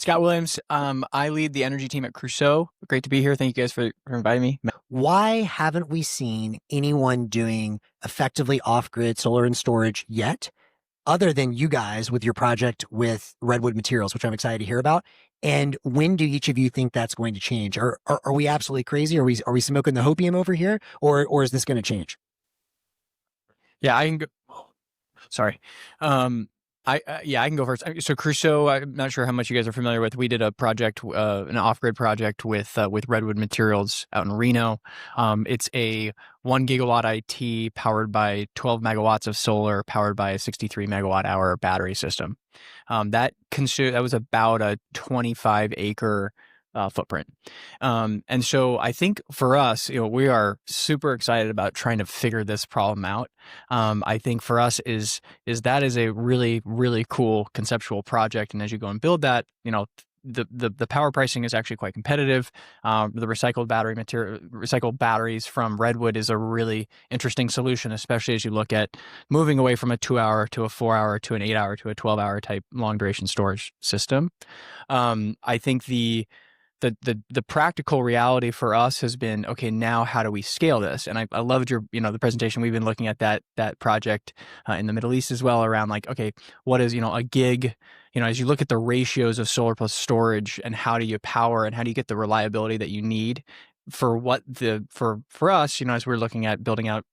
Scott Williams. I lead the energy team at Crusoe. Great to be here. Thank you guys for inviting me. Why haven't we seen anyone doing effectively off-grid solar and storage yet, other than you guys with your project with Redwood Materials, which I'm excited to hear about? And when do each of you think that's going to change? Are we absolutely crazy? Are we smoking the hopium over here, or is this going to change? Yeah, I can go. Sorry. Yeah, I can go first. So Crusoe, I'm not sure how much you guys are familiar with. We did a project, an off-grid project with Redwood Materials out in Reno. It's a 1 gigawatt IT powered by 12 megawatts of solar, powered by a 63 megawatt hour battery system. That was about a 25 acre footprint. And so I think for us, we are super excited about trying to figure this problem out. I think for us that is a really, really cool conceptual project. And as you go and build that, the power pricing is actually quite competitive. The recycled batteries from Redwood is a really interesting solution, especially as you look at moving away from a 2-hour to a 4-hour to an 8-hour to a 12-hour type long duration storage system. I think the practical reality for us has been, okay, now how do we scale this? And I loved your, the presentation. We've been looking at that project in the Middle East as well, around like, okay, what is, a gig, as you look at the ratios of solar plus storage and how do you power and how do you get the reliability that you need for us, as we're looking at building out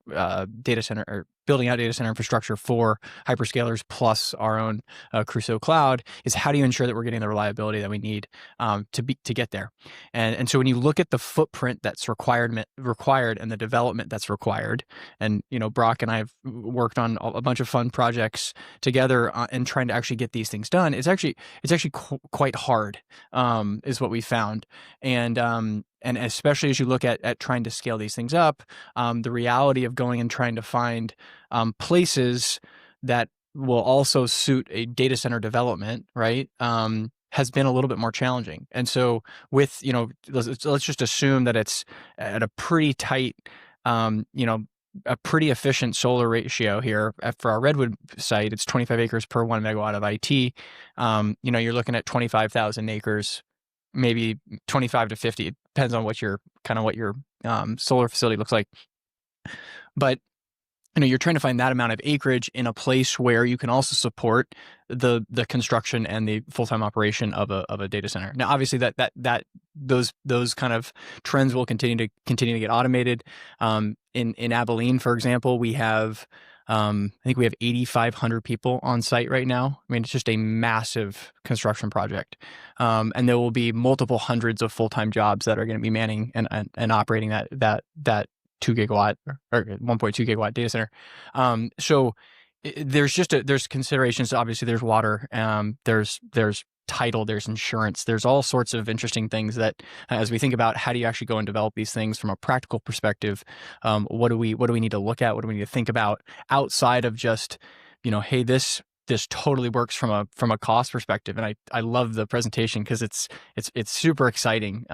data center infrastructure for hyperscalers plus our own Crusoe cloud, is how do you ensure that we're getting the reliability that we need to get there? And so when you look at the footprint that's required and the development that's required, and Brock and I have worked on a bunch of fun projects together and trying to actually get these things done. It's actually quite hard, is what we found. And especially as you look at trying to scale these things up, the reality of going and trying to find places that will also suit a data center development, right, has been a little bit more challenging. And so with, let's just assume that it's at a pretty tight, a pretty efficient solar ratio here. For our Redwood site, it's 25 acres per 1 megawatt of IT. You're looking at 25,000 acres, maybe 25 to 50. It depends on what your solar facility looks like. But you're trying to find that amount of acreage in a place where you can also support the construction and the full-time operation of a data center. Now, obviously, those kind of trends will continue to get automated. In Abilene, for example, we have I think we have 8,500 people on site right now. I mean, it's just a massive construction project, and there will be multiple hundreds of full-time jobs that are going to be manning and operating that 2 gigawatt or 1.2 gigawatt data center. So there's considerations. Obviously, there's water, there's title, there's insurance, there's all sorts of interesting things that, as we think about how do you actually go and develop these things from a practical perspective, what do we need to look at? What do we need to think about outside of just, hey, this totally works from a cost perspective. And I love the presentation because it's super exciting.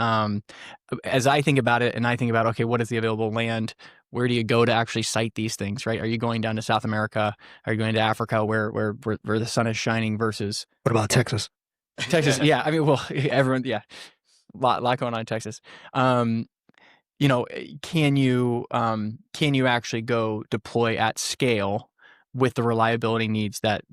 As I think about it, and I think about, okay, what is the available land? Where do you go to actually site these things, right? Are you going down to South America? Are you going to Africa where the sun is shining versus What about Texas? Texas? Yeah. I mean, well, everyone, yeah, lot going on in Texas. Can you actually go deploy at scale with the reliability needs that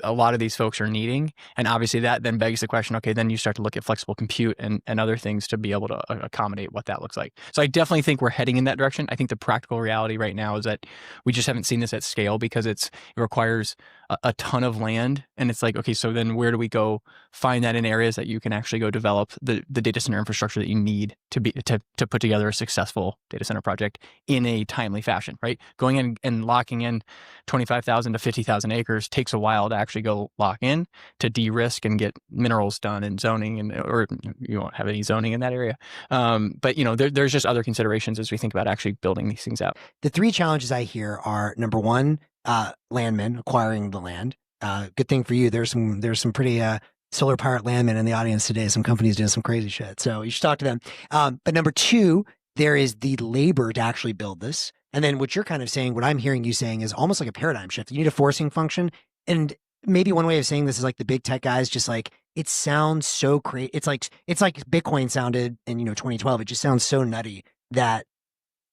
a lot of these folks are needing? And obviously that then begs the question, okay, then you start to look at flexible compute and other things to be able to accommodate what that looks like. So I definitely think we're heading in that direction. I think the practical reality right now is that we just haven't seen this at scale because it requires a ton of land. And it's like, okay, so then where do we go find that in areas that you can actually go develop the data center infrastructure that you need to put together a successful data center project in a timely fashion, right? Going in and locking in 25,000 to 50,000 acres takes a while to actually go lock in, to de-risk and get minerals done and zoning, or you won't have any zoning in that area. But there's just other considerations as we think about actually building these things out. The three challenges I hear are, number one, landmen acquiring the land. Good thing for you. There's some pretty solar powered landmen in the audience today. Some companies doing some crazy shit, so you should talk to them. But number two, there is the labor to actually build this. And then what you're kind of saying, what I'm hearing you saying, is almost like a paradigm shift. You need a forcing function. And maybe one way of saying this is like the big tech guys just like it sounds so crazy. It's like Bitcoin sounded in 2012. It just sounds so nutty that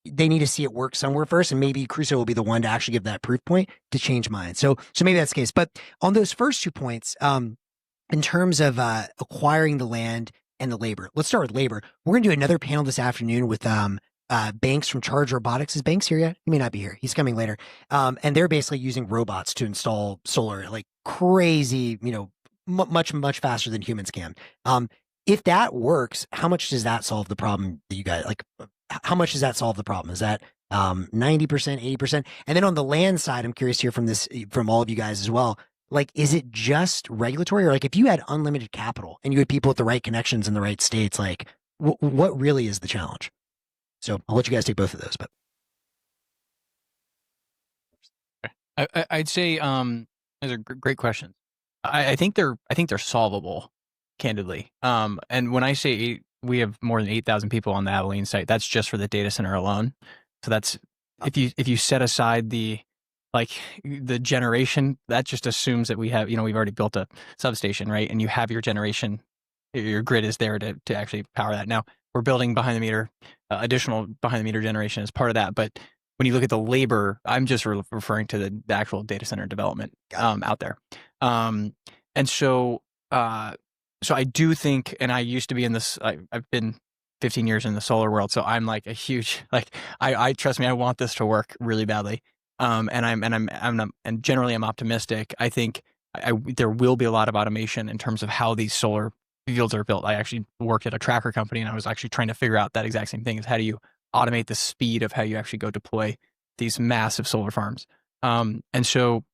they need to see it work somewhere first, and maybe Crusoe will be the one to actually give that proof point to change minds. So maybe that's the case. But on those first 2 points, in terms of acquiring the land and the labor, let's start with labor. We're gonna do another panel this afternoon with Banks from Charge Robotics. Is Banks here yet? He may not be here. He's coming later. And they're basically using robots to install solar, like crazy, much faster than humans can. If that works, how much does that solve the problem that you guys like? How much does that solve the problem? Is that 90%, 80%? And then on the land side, I'm curious to hear from all of you guys as well. Like, is it just regulatory, or like if you had unlimited capital and you had people with the right connections in the right states, like what really is the challenge? So I'll let you guys take both of those. But I'd say those are great questions. I think they're solvable, candidly. And when I say we have more than 8,000 people on the Abilene site, that's just for the data center alone. So that's if you set aside the generation, that just assumes that we have, we've already built a substation, right? And you have your generation, your grid is there to actually power that. Now we're building behind the meter, additional behind the meter generation as part of that. But when you look at the labor, I'm just referring to the actual data center development out there. And so I do think, and I used to be in this, I've been 15 years in the solar world. So I'm like a huge, I trust me, I want this to work really badly. And generally I'm optimistic. I think there will be a lot of automation in terms of how these solar fields are built. I actually worked at a tracker company, and I was actually trying to figure out that exact same thing: is how do you automate the speed of how you actually go deploy these massive solar farms. And so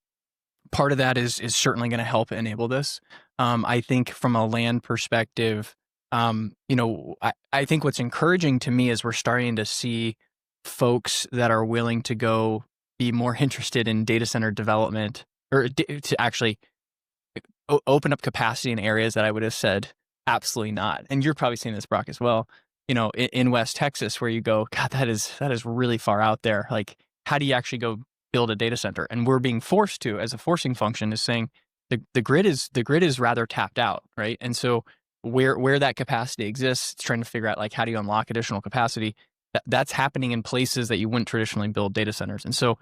part of that is certainly going to help enable this. I think from a land perspective, I think what's encouraging to me is we're starting to see folks that are willing to go be more interested in data center development, or to actually open up capacity in areas that I would have said absolutely not. And you're probably seeing this, Brock, as well. In West Texas, where you go, God, that is really far out there. Like, how do you actually go build a data center? And we're being forced to, as a forcing function, is saying the grid is rather tapped out, right? And so where that capacity exists, it's trying to figure out, like, how do you unlock additional capacity? That's happening in places that you wouldn't traditionally build data centers. And so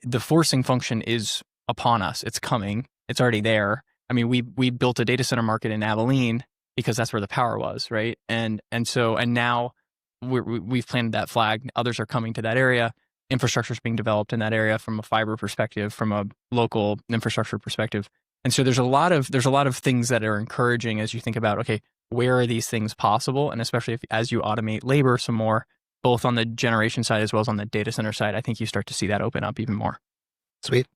the forcing function is upon us. It's coming. It's already there. I mean, we built a data center market in Abilene because that's where the power was, right? And now we've planted that flag. Others are coming to that area. Infrastructure is being developed in that area from a fiber perspective, from a local infrastructure perspective. And so there's a lot of things that are encouraging as you think about, okay, where are these things possible? And especially as you automate labor some more, both on the generation side as well as on the data center side, I think you start to see that open up even more. Sweet.